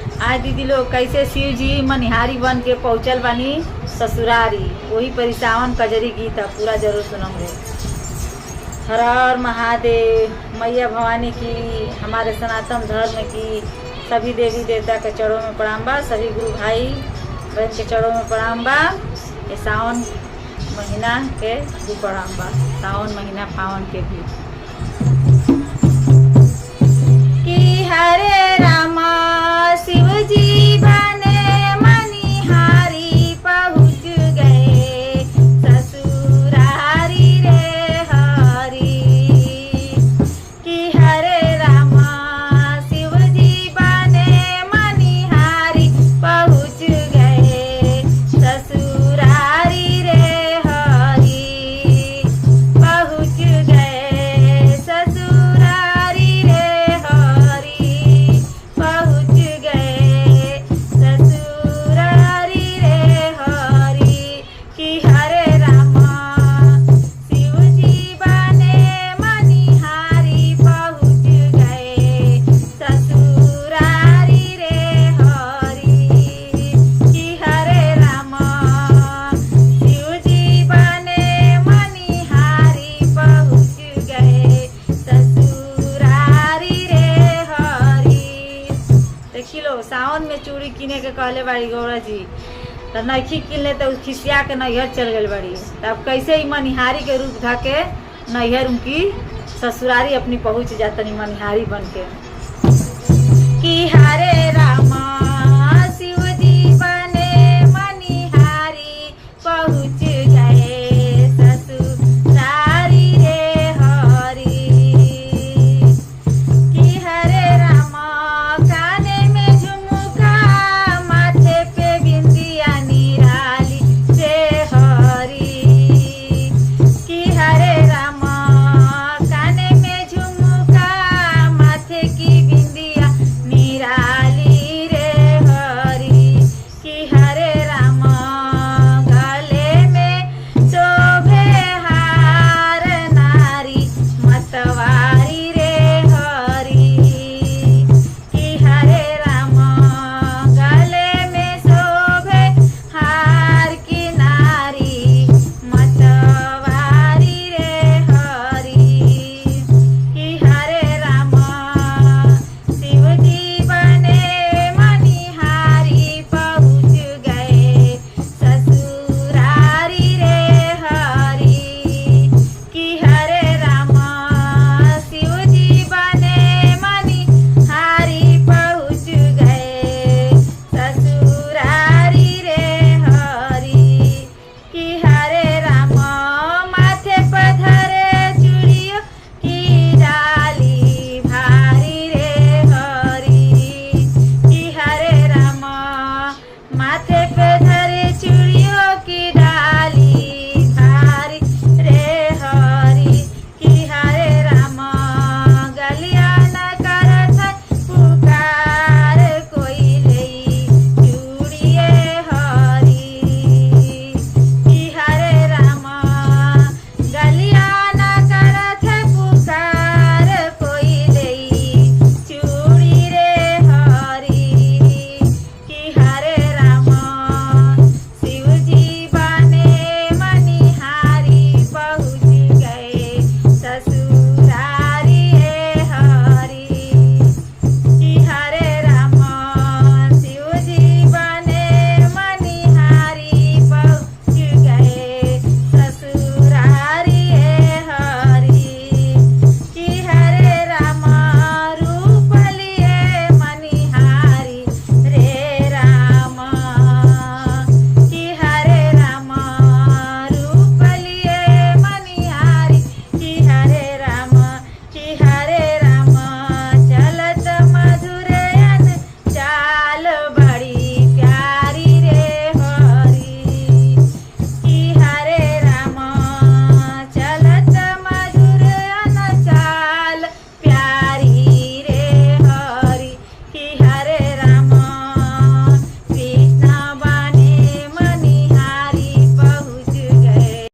आज दीदी लोग कैसे शिव जी मनिहारी बन के पहुँचल बानी ससुरारी, वही परिसावन कजरी गीत है, पूरा जरूर सुनोगे। हर हर महादेव। मैया भवानी की, हमारे सनातन धर्म की सभी देवी देवता के चरणों में प्रणाम बा, सभी गुरु भाई बहन के चरणों में प्रणाम बा। ये सावन महीना के भी प्रणाम बा, सावन महीना पावन के भी। कि हरे रामा शिव जी बने मनिहारी पहुँच गए ससुरारी रे हरी। कि हरे रामा शिव जी बने मनिहारी पहुँच गए ससुरारी रे हरी। पहुँच गए ससुरारी रे हरी। पहुँच गए ससुरारी रे हरी। कि हरे रामा शिव जी बने मनिहारी पहुँच गए ससुरारी रे हरी। कि हरे रामा शिव जी बने मनिहारी पहुँच गए ससुरारी रे हरी। देखी लो, सावन में चूड़ी किने के कहले बाड़ी गौरा जी, तो नइखी किनले तो खिसिया के नैहर चल गई बड़ी। तब कैसे ही मनिहारी के रूप धा के नैहर उनकी ससुरारी अपनी पहुँच जातनी मनिहारी बन के। कि हरे